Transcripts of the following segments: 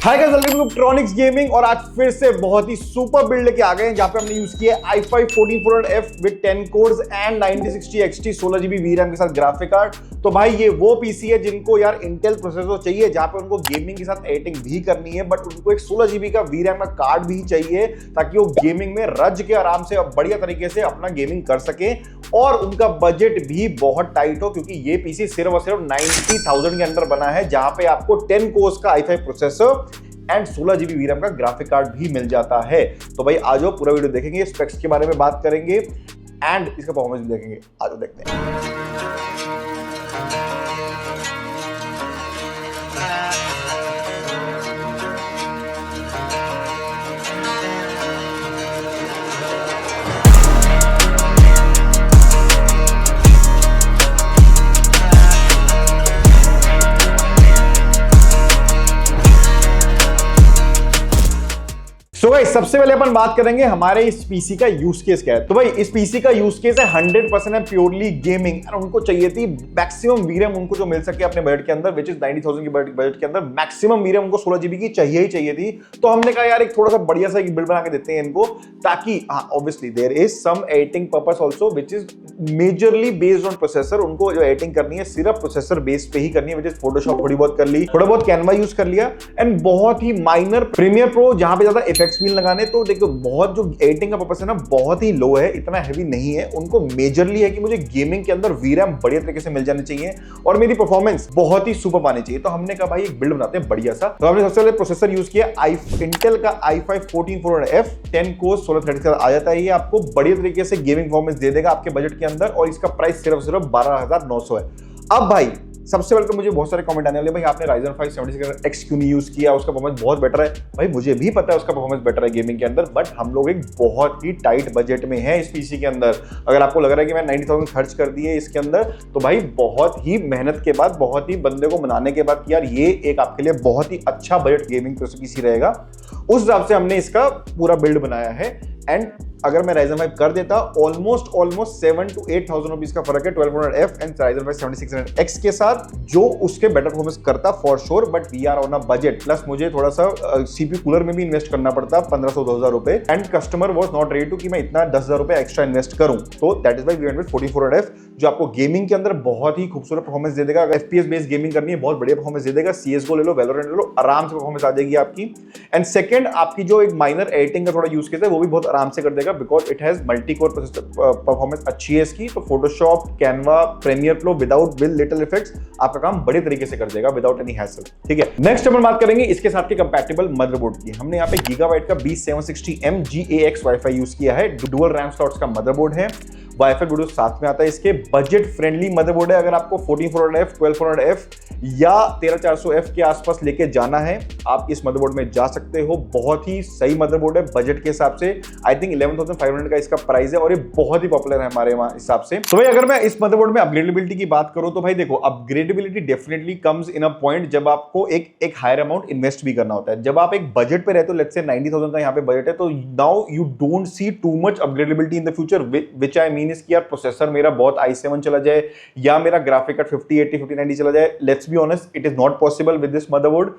Hi guys, welcome to Tronics gaming. और आज फिर से बहुत ही सुपर बिल्ड लेके आ गए हैं, जहां पे हमने यूज किया है i5 1400F with 10 course and 9060 XT 16GB VRAM के साथ ग्राफिक कार्ड। तो भाई ये वो पीसी है जिनको यार इंटेल प्रोसेसर चाहिए, जहां पे उनको गेमिंग के साथ एडिटिंग भी करनी है, बट उनको एक 16GB का VRAM का कार्ड भी चाहिए ताकि वो गेमिंग में रज के आराम से बढ़िया तरीके से अपना गेमिंग कर सके। और उनका बजट भी बहुत टाइट हो, क्योंकि ये पीसी सिर्फ और सिर्फ 90,000 के अंदर बना है, जहां पे आपको 10 कोर्स का i5 processor and 16GB VRAM का ग्राफिक कार्ड भी मिल जाता है। तो भाई आ जाओ, पूरा वीडियो देखेंगे, स्पेक्स के बारे में बात करेंगे एंड इसका परफॉर्मेंस भी देखेंगे। आ जाओ देखते हैं। तो भाई सबसे पहले अपन बात करेंगे हमारे इस पीसी का यूज केस क्या है। तो भाई इस पीसी का यूज केस है 100% है प्योरली गेमिंग। और उनको चाहिए थी मैक्सिमम VRAM उनको जो मिल सके अपने बजट के अंदर, विच इज 90,000 की बजट के अंदर मैक्सिमम VRAM उनको 16GB की चाहिए ही चाहिए थी। तो हमने कहा यार एक थोड़ा सा बढ़िया सा बिल्ड बना के देते हैं इनको, ताकि हाँ obviously there is some editing purpose also which is majorly based on processor. उनको जो एडिटिंग करनी है सिर्फ प्रोसेसर बेस पे ही करनी है, विच इज फोटोशॉप थोड़ी बहुत कर ली, थोड़ा बहुत कैनवा यूज कर लिया एंड बहुत ही माइनर प्रीमियर प्रो जहां पे ज्यादा इफेक्ट्स भी लगाने। तो देखो बहुत जो एडिटिंग का पर्पस है ना बहुत ही लो है, इतना हैवी नहीं है। उनको मेजरली है कि मुझे गेमिंग के अंदर VRAM बढ़िया तरीके से मिल जाने चाहिए और मेरी परफॉर्मेंस बहुत ही सुपर आनी चाहिए। तो हमने कहा भाई एक बिल्ड बनाते हैं बढ़िया सा। तो हमने सबसे पहले प्रोसेसर यूज किया इंटेल का i5 1400F 10 कोर 16 थ्रेड के साथ आ जाता है। ये आपको बढ़िया तरीके से गेमिंग परफॉर्मेंस दे देगा आपके बजट के अंदर, और इसका प्राइस सिर्फ 12,900 है। अब भाई सबसे पहले तो मुझे बहुत सारे कमेंट आने वाले, भाई आपने Ryzen 5 7600X क्यों नहीं यूज किया, उसका परफॉर्मेंस बहुत बेटर है। भाई मुझे भी पता है उसका परफॉर्मेंस बेटर है गेमिंग के अंदर, बट हम लोग एक बहुत ही टाइट बजट में है इस पीसी के अंदर। अगर आपको लग रहा है कि मैं 90,000 खर्च कर दिए इसके अंदर, तो भाई बहुत ही मेहनत के बाद, बहुत ही बंदे को मनाने के बाद कि यार ये एक आपके लिए बहुत ही अच्छा बजट गेमिंग पीसी रहेगा, उस हिसाब से हमने इसका पूरा बिल्ड बनाया है। एंड अगर मैं Ryzen 5 कर देता ऑलमोस्ट 7 to 8,000 रुपीज का फर्क है 1200F एंड Ryzen 5 7600X के साथ, जो उसके बेटर परफॉर्मेंस करता for sure. But we are on a budget, plus मुझे थोड़ा सा CPU कूलर में भी इन्वेस्ट करना पड़ता 1500-2000 रुपए, and customer was not ready to कि मैं इतना 10,000 रुपए एक्स्ट्रा इन्वेस्ट करूं। तो that is why we went with 4400F, जो आपको गेमिंग के अंदर बहुत ही खूबसूरत परफॉर्मेंस दे देगा। अगर FPS बेस्ड गेमिंग करनी है बहुत बढ़िया परफॉर्मेंस दे देगा। CS:GO ले लो, Valorant ले लो, आराम से परफॉर्मेंस आ जाएगी आपकी। एंड सेकंड, आपकी जो एक माइनर एडिटिंग का थोड़ा यूज केस है वो भी बहुत आराम से कर देगा, because it has multi core performance अच्छी है इसकी। तो Photoshop, Canva, Premiere Pro without with little effects आपका काम बड़े तरीके से कर देगा विदाउट एनी हैसल। ठीक है, नेक्स्ट अपन बात करेंगे इसके साथ के कंपैटिबल मदरबोर्ड की। हमने यहाँ पे गीगाबाइट का B760M GAX वाईफाई यूज किया है। डुअल रैम स्लॉट्स का मदरबोर्ड है, वाईफाई ब्लूटूथ साथ में आता है। इसके बजट फ्रेंडली मदरबोर्ड है। अगर आपको 1400F 1200F या 13400F के आसपास लेके जाना है, आप इस मदरबोर्ड में जा सकते हो। बहुत ही सही मदरबोर्ड है बजट के हिसाब से। आई थिंक 11,500 का इसका प्राइस है, और ये बहुत ही पॉपुलर है हमारे हिसाब से। तो भाई अगर मैं इस मदरबोर्ड में अपग्रेडेबिलिटी की बात करूं, तो भाई देखो upgradability definitely comes in a point जब आपको एक हायर अमाउंट इन्वेस्ट भी करना होता है। जब आप एक बजट पे रहते हो, लेट्स से 90,000 का यहाँ पे बजट है, तो now you don't see too much upgradability in the future, which I mean is कि यार प्रोसेसर मेरा बहुत i7 चला जाए या मेरा ग्राफिक कार्ड 5080 5090 चला जाए। Let's be honest, it is not possible with this motherboard.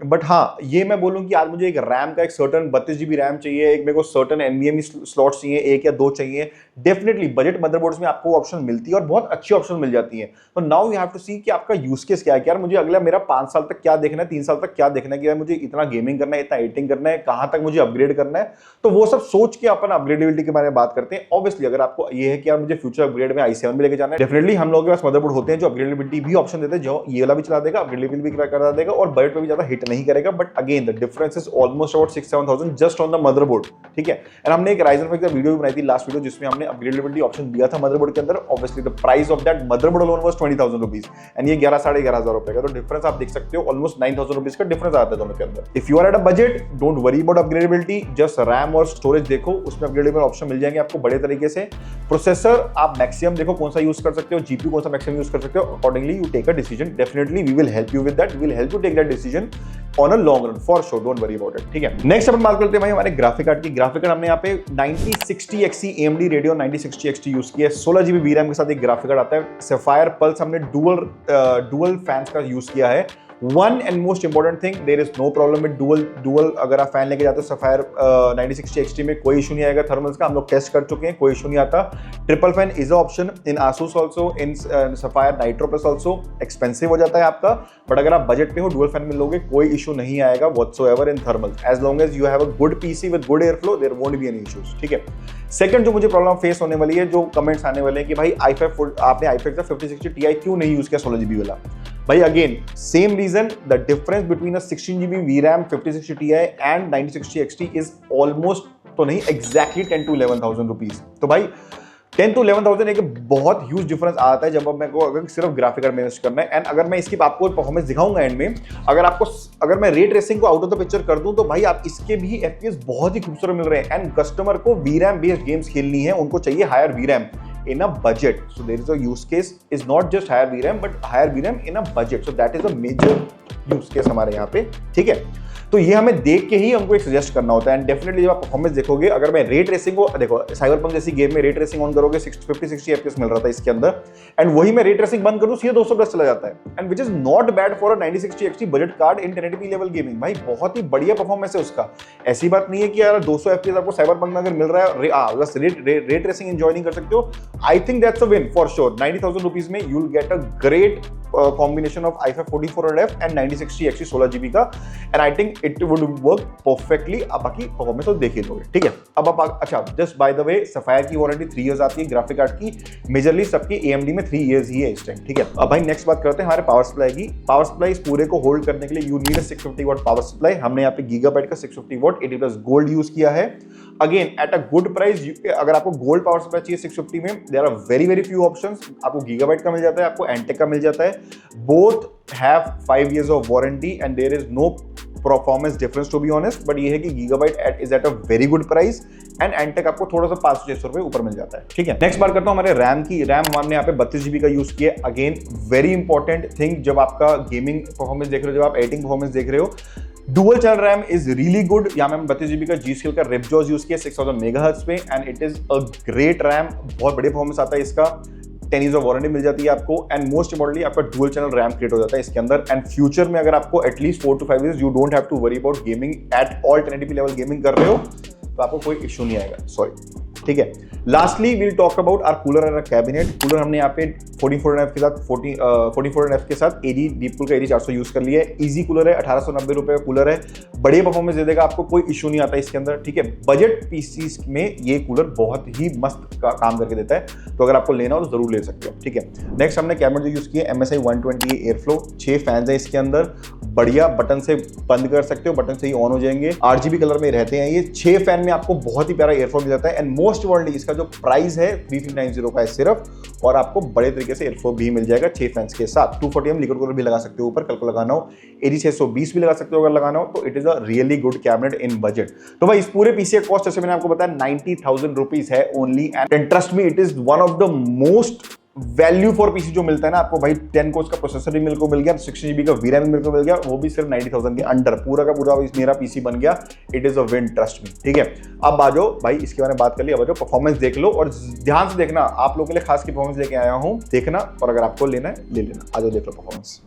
But हाँ ये मैं बोलूं कि आज मुझे एक रैम का एक सर्टन 32GB रैम चाहिए, एक मेरे को सर्टन NVMe स्लॉट्स चाहिए, 1 या 2 चाहिए। डेफिनेटली बजट मदरबोर्ड्स में आपको ऑप्शन मिलती है और बहुत अच्छी ऑप्शन मिल जाती है। तो नाउ यू हैव टू सी कि आपका यूज केस क्या है। यार मुझे अगला मेरा 5 साल तक क्या देखना है, 3 साल तक क्या देखना है, कि यार मुझे इतना गेमिंग करना है, इतना एडिटिंग करना है, कहां तक मुझे अपग्रेड करना है। तो वो सब सोच के अपन अपग्रेडेबिलिटी के बारे में बात करते हैं। ऑब्वियसली अगर आपको ये है कि यार मुझे फ्यूचर अपग्रेड में i7 में लेके जाना है, डेफिनेटली हम लोगों के पास मदरबोर्ड होते हैं जो अपग्रेडेबिलिटी भी ऑप्शन देते हैं, जो ये वाला भी चला देगा, अपग्रेडेबिलिटी भी करा देगा और बजट पे भी ज्यादा हिट नहीं करेगा। But again the difference is almost about 6-7,000 just on the motherboard. ठीक है, एंड हमने एक Ryzen 5 का वीडियो भी बनाई थी लास्ट वीडियो, जिसमें हमने अपग्रेडेबिलिटी ऑप्शन दिया था मदरबोर्ड के अंदर। Obviously the price of that motherboard alone was 20,000 rupees and ये 11,500 रुपए का। तो डिफरेंस आप देख सकते हो, ऑलमोस्ट 9,000 रुपीज का डिफरेंस आता है दोनों के अंदर। If you are at a budget, don't worry about upgradeability, just RAM और स्टोरेज देखो, उसमें अपग्रेडेबल ऑप्शन मिल जाएंगे आपको बड़े तरीके से। प्रोसेसर आप मैक्सिमम देखो कौन सा यूज कर सकते हो, जीपीयू कौन सा मैक्सिमम यूज कर सकते हो, accordingly you take a decision. Definitely we will help you with that, we will help you take that decision on a long run for sure, don't worry about it. ठीक है, next अपन बात करते हैं भाई हमारे ग्राफिक कार्ड की। Graphic card हमने यहाँ पे 9060 XE AMD Radeon 9060 XT use किया है। 16GB VRAM के साथ एक ग्राफिक कार्ड आता है। सफायर पल्स हमने डुअल फैंस का यूज किया है। One and most important thing, there is no problem with dual अगर आप फैन लेके जाते हो सफायर 9060 XT में कोई इशू नहीं आएगा थर्मल्स का, हम लोग टेस्ट कर चुके हैं, कोई इशू नहीं आता। Triple fan is option in Asus also, in sapphire nitro plus also. Expensive हो जाता है आपका, बट अगर आप बजट पे हो डुअल फैन में लोगे कोई इशू नहीं आएगा whatsoever in thermals, as long as you have a good PC with good airflow there won't be any issues, ठीक है। सेकंड जो मुझे प्रॉब्लम फेस होने वाली है, जो कमेंट्स आने वाले हैं कि भाई i5 आपने i5 का 5060 Ti क्यों नहीं यूज किया 16 GB वाला। भाई again same reason, the difference between a 16 GB VRAM 5060 Ti and 9060 XT is almost, तो नहीं एग्जैक्टली 10 to 11,000 रुपीज। तो भाई 10 to 11,000 एक बहुत ह्यूज डिफरेंस आता है जब अब मेरे को अगर सिर्फ ग्राफिक कार्ड मैनेज करना है। एंड अगर मैं इसकी आपको परफॉर्मेंस दिखाऊंगा एंड में, अगर मैं रे ट्रेसिंग को आउट ऑफ द पिक्चर कर दूं तो भाई आप इसके भी FPS बहुत ही खूबसूरत मिल रहे हैं। एंड कस्टमर को VRAM बेस्ड गेम्स खेलनी है, उनको चाहिए higher VRAM in a budget, so there is a use case is not just higher VRAM but higher VRAM in a budget, so that is a major use case हमारे यहाँ पे, ठीक है। तो ये हमें देख के ही हमको एक सजेस्ट करना होता है। एंड डेफिनेटली जब आप परफॉर्मेंस देखोगे, अगर मैं रे ट्रेसिंग को देखो, साइबरपंक जैसी गेम में रे ट्रेसिंग ऑन करोगे 50-60 FPS मिल रहा था इसके अंदर, एंड वही मैं रे ट्रेसिंग बंद कर दूं सीधे 200 प्लस चला जाता है, and which is not bad for a 9060 XT budget card in 1080p level gaming. भाई बहुत ही बढ़िया परफॉर्मेंस है उसका, ऐसी बात नहीं है कि यार 200 FPS आपको साइबरपंक में अगर मिल रहा है बस रे ट्रेसिंग एंजॉय नहीं कर सकते हो। I think that's a win for sure. 90,000 rupees में you will get a great combination of i5 4400F and 9060 XT 16 GB का, and I think it would work perfectly. आप बाकी परफॉर्मेंस तो देख ही लोगे, ठीक है। अब आप अच्छा, just by the way sapphire की वारंटी 3 इयर्स आती है, ग्राफिक कार्ड की मेजरली सबकी AMD में 3 इयर्स ही है इस टाइम, ठीक है। अब भाई नेक्स्ट बात करते हैं हमारे पावर सप्लाई की। पावर सप्लाई इस पूरे को होल्ड करने के लिए you need a 650 watt power supply. हमने यहाँ पे गीगाबाइट का 650 वाट 80+ गोल्ड यूज किया है। Again at a good price, अगर आपको गोल्ड पावर सप्लाई चाहिए 650 में, there are very very few options. आपको गीगाबाइट का मिल जाता है, आपको एंटेक का मिल जाता है, both have 5 years of warranty and there is no performance difference to be honest, but ये है कि Gigabyte is at a very good price and Antec आपको थोड़ा सा 500-600 रुपए ऊपर मिल जाता है, ठीक है। नेक्स्ट बात करता हूं हमारे रैम की। रैम हमने यहाँ पे 32 GB का यूज किया। अगेन वेरी इंपॉर्टेंट थिंग, जब आपका गेमिंग परफॉर्मेंस देख रहे हो, जब आप एडिटिंग परफॉर्मेंस देख रहे हो, dual channel RAM is really good. यहाँ में 32 GB का G-Skill का Ripjaws यूज किया 6000 MHz पे, and it is a great RAM, बहुत बढ़िया परफॉर्मेंस आता है इसका। 10 years ऑफ वारंटी मिल जाती है आपको, एंड मोस्ट इंपॉर्टेंटली आपका डुअल चैनल रैम क्रिएट हो जाता है इसके अंदर। एंड फ्यूचर में अगर आपको at least 4 to 5 years you don't have to worry about gaming at all 1080p level gaming कर रहे हो तो आपको कोई इशू नहीं आएगा, सॉरी, ठीक है। Lastly we'll talk about our cooler and cabinet. Cooler हमने यहाँ पे 4400F के साथ 4400F के साथ AD डीपकूल का AD 400 यूज कर लिया है। इजी कूलर है, 1890 रुपए का कूलर है, बढ़िया परफॉर्मेंस दे देगा आपको, कोई इशू नहीं आता इसके अंदर, ठीक है। बजट पीसीस में ये कूलर बहुत ही मस्त काम करके देता है, तो अगर आपको लेना हो तो जरूर ले सकते हो, ठीक है। नेक्स्ट हमने कैबिनेट जो यूज किया MSI 120 एयरफ्लो, 6 फैंस है इसके अंदर, बढ़िया, बटन से बंद कर सकते हो, बटन से ही ऑन हो जाएंगे, RGB कलर में रहते हैं ये। 6 फैन में आपको बहुत ही प्यारा एयरफ्लो मिल जाता है, एंड मोस्ट इम्पोर्टेंटली इसका जो प्राइस है 3390 का है सिर्फ, और आपको बड़े तरीके से एयरफ्लो भी मिल जाएगा 6 फैंस के साथ। 240mm लिक्विड कूलर भी लगा सकते हो ऊपर, कल को लगाना हो। AD 620 भी लगा सकते हो अगर लगाना हो, तो it is a really good cabinet in budget. तो भाई इस पूरे पीसी का कॉस्ट जैसे मैंने आपको बताया 90,000 रुपीज है only, and trust me it is one of the most value for PC जो मिलता है ना आपको। भाई 10 कोर्स का प्रोसेसर भी मिल गया, 60 GB का VRAM भी मिल गया, वो भी सिर्फ 90,000 के अंडर, पूरा का पूरा मेरा पीसी बन गया। It is a win, trust me, ठीक है। अब आ जाओ भाई, इसके बारे में बात कर ली, अब आ जाओ परफॉर्मेंस देख लो, और ध्यान से देखना, आप लोगों के लिए खास की परफॉर्मेंस लेके आया हूं, देखना, और अगर आपको लेना है ले लेना। आ जाओ देख लो परफॉर्मेंस।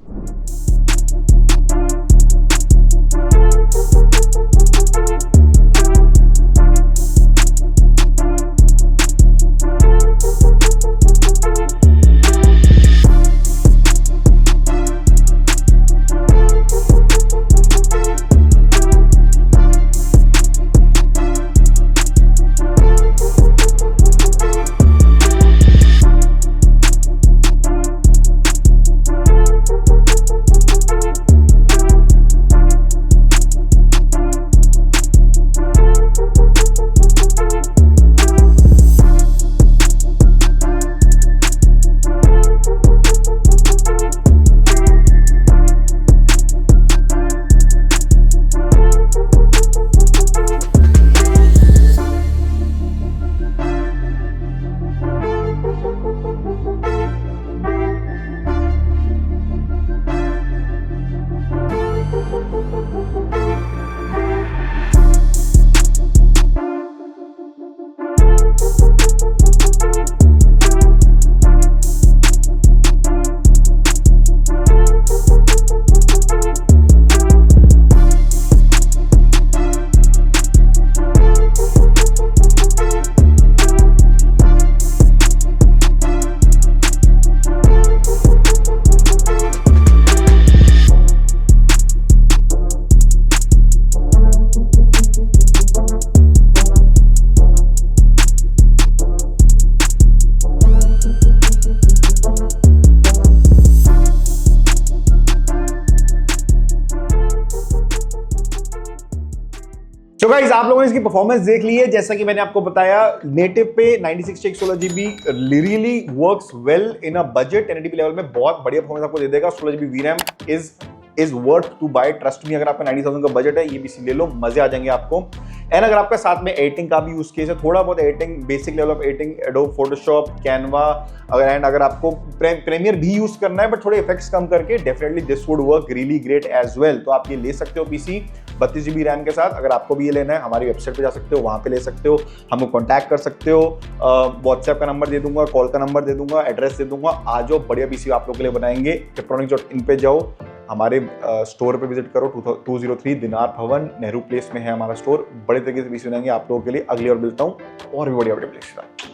गाइस आप लोगों ने इसकी परफॉर्मेंस देख ली है, जैसा कि मैंने आपको बताया नेटिव पे 96 16GB really works well in a budget 1080p level में, बहुत बढ़िया परफॉर्मेंस आपको दे देगा। 16GB VRAM is worth to buy, trust me. अगर आपका 90,000 का बजट है, ये पीसी ले लो, मजे आ जाएंगे आपको। एंड अगर आपका साथ में एडिटिंग का भी यूज केस है, थोड़ा बहुत editing, basic level of editing, adobe Photoshop, Canva, अगर आपको प्रीमियर भी यूज करना है बट थोड़े इफेक्ट्स कम करके, definitely this would work really great as well. तो आप ये ले सकते हो पीसी 32GB रैम के साथ। अगर आपको भी ये लेना है, हमारी वेबसाइट पे जा सकते हो, वहां पे ले सकते हो, हमको कांटेक्ट कर सकते हो। व्हाट्सएप का नंबर दे दूंगा, कॉल का नंबर दे दूंगा, एड्रेस दे दूंगा। आ जाओ, बढ़िया पीसी आप लोग के लिए बनाएंगे। टेक्ट्रॉनिक्स.in पे जाओ, हमारे स्टोर पे विजिट करो। 203 दिनार भवन, नेहरू प्लेस में है हमारा स्टोर। बड़े तरीके से पीसी बनाएंगे आप लोगों के लिए। अगली बार मिलता हूँ और भी बढ़िया प्लेस।